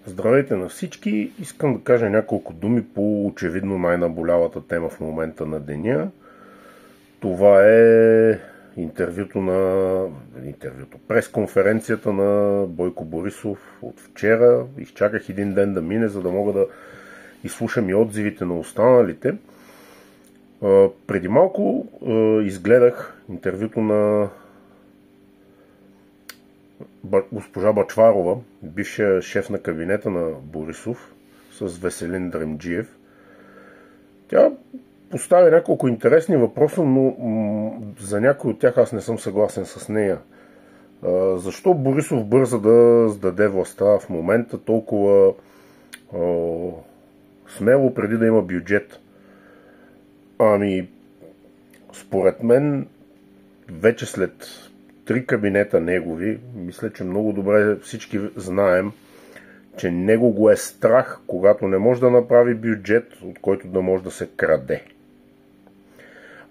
Здравейте на всички! Искам да кажа няколко думи по очевидно най-наболялата тема в момента на деня. Това е пресконференцията на Бойко Борисов от вчера. Изчаках един ден да мине, за да мога да изслушам и отзивите на останалите. Преди малко изгледах интервюто на госпожа Бъчварова, бившия шеф на кабинета на Борисов, с Веселин Дремджиев. Тя поставя няколко интересни въпроса, но за някой от тях аз не съм съгласен с нея. Защо Борисов бърза да сдаде властта в момента толкова смело, преди да има бюджет? Според мен, вече след 3 кабинета негови, мисля, че много добре всички знаем, че него го е страх, когато не може да направи бюджет, от който да може да се краде.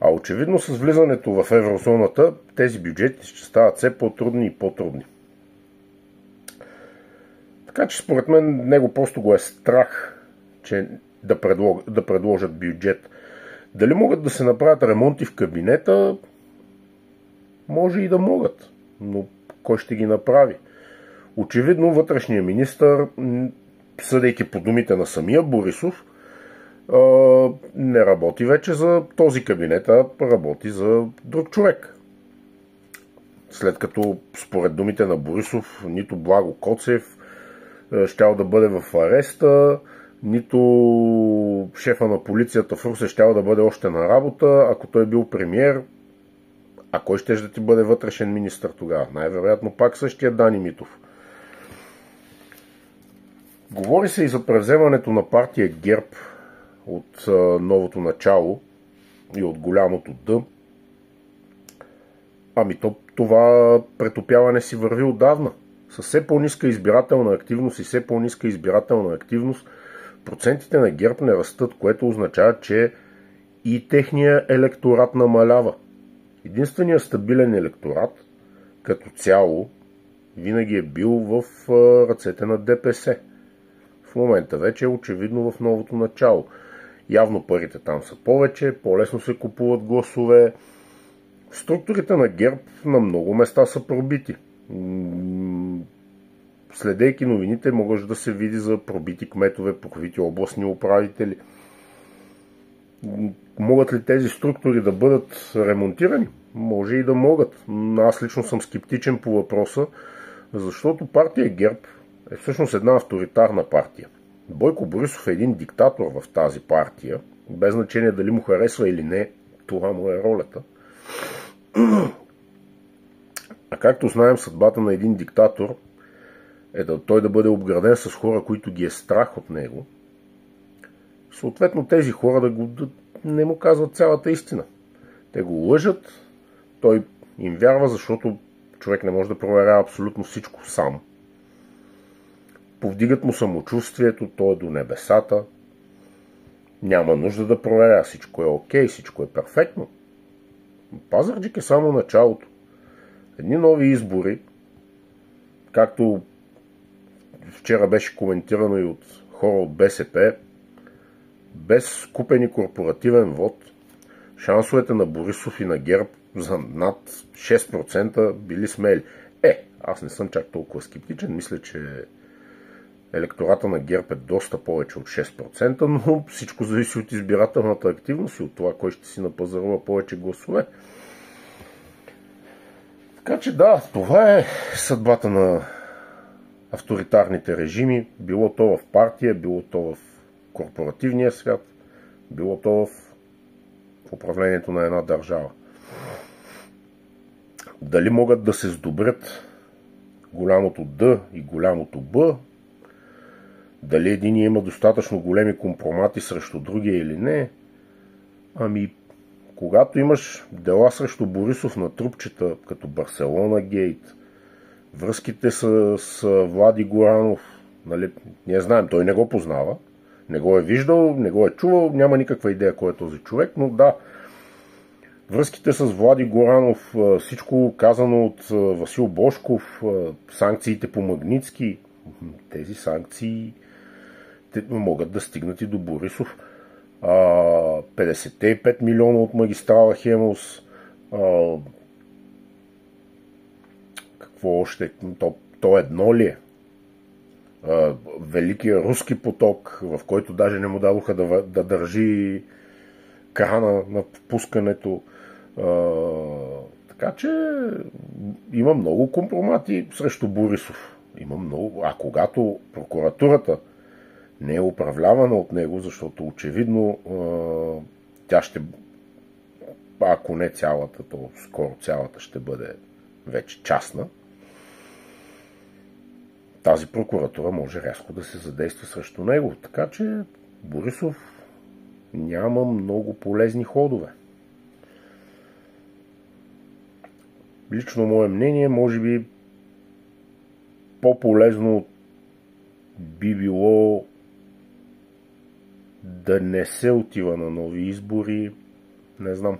А очевидно с влизането в еврозоната, тези бюджети ще стават все по-трудни и по-трудни. Така че според мен него просто го е страх, че да предложат бюджет. Дали могат да се направят ремонти в кабинета? Може и да могат, но кой ще ги направи? Очевидно вътрешният министър, съдейки по думите на самия Борисов, не работи вече за този кабинет, а работи за друг човек. След като според думите на Борисов нито Благо Коцев щял да бъде в ареста, нито шефа на полицията в Русе щял да бъде още на работа, ако той е бил премиер. А кой ще да ти бъде вътрешен министър тогава? Най-вероятно пак същия Дани Митов. Говори се и за превземането на партия ГЕРБ от новото начало и от голямото Д. Това претопяване си върви отдавна. С все по-ниска избирателна активност и все по-ниска избирателна активност процентите на ГЕРБ не растат, което означава, че и техния електорат намалява. Единственият стабилен електорат като цяло винаги е бил в ръцете на ДПС. В момента вече е очевидно в новото начало. Явно парите там са повече, по-лесно се купуват гласове. Структурите на ГЕРБ на много места са пробити. Следейки новините, може да се види за пробити кметове, пробити областни управители. Могат ли тези структури да бъдат ремонтирани? Може и да могат. Аз лично съм скептичен по въпроса, защото партия ГЕРБ е всъщност една авторитарна партия. Бойко Борисов е един диктатор в тази партия, без значение дали му харесва или не, това му е ролята. А както знаем, съдбата на един диктатор е той да бъде обграден с хора, които ги е страх от него. Съответно тези хора да не му казват цялата истина. Те го лъжат, той им вярва, защото човек не може да проверява абсолютно всичко сам. Повдигат му самочувствието, той е до небесата. Няма нужда да проверя, всичко е окей, всичко е перфектно. Пазарджик е само началото. Едни нови избори, както вчера беше коментирано и от хора от БСП, без купен и корпоративен вод, шансовете на Борисов и на ГЕРБ за над 6% били смели. Аз не съм чак толкова скептичен. Мисля, че електората на ГЕРБ е доста повече от 6%, но всичко зависи от избирателната активност и от това, кой ще си напазарува повече гласове. Така че да, това е съдбата на авторитарните режими, било то в партия, било то в корпоративния свят, било то в управлението на една държава. Дали могат да се сдобрят голямото Д и голямото Б, дали единия има достатъчно големи компромати срещу другия или не, когато имаш дела срещу Борисов на трупчета, като Барселона Гейт, връзките с Влади Горанов, ние знаем, той не го познава, не го е виждал, не го е чувал, няма никаква идея кой е този човек, но да, връзките с Влади Горанов, всичко казано от Васил Божков, санкциите по Магнитски, Тези санкции могат да стигнат и до Борисов. 55 милиона от магистрала Хемус. Какво още? То едно ли е? Великия руски поток, в който даже не му дадоха да държи крана на впускането. Така че има много компромати срещу Борисов. Има много. А когато прокуратурата не е управлявана от него, защото очевидно тя ще, ако не цялата, то скоро цялата ще бъде вече частна, тази прокуратура може рязко да се задейства срещу него. Така че Борисов няма много полезни ходове. Лично мое мнение, може би по-полезно би било да не се отива на нови избори. Не знам.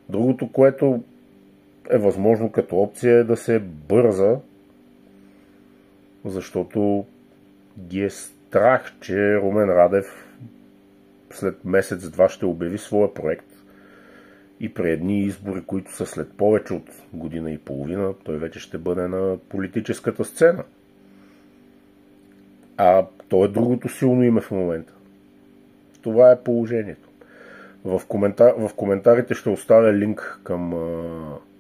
Другото, което е възможно като опция, е да се бърза, защото ги е страх, че Румен Радев след месец-два ще обяви своя проект и при едни избори, които са след повече от година и половина, той вече ще бъде на политическата сцена. А то е другото силно име в момента. Това е положението. В коментарите ще оставя линк към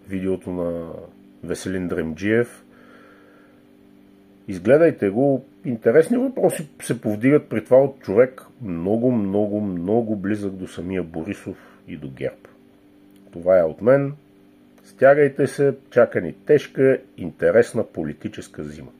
видеото на Веселин Дремджиев. Изгледайте го. Интересни въпроси се повдигат при това от човек много близък до самия Борисов и до ГЕРБ. Това е от мен. Стягайте се, чака ни тежка, интересна политическа зима.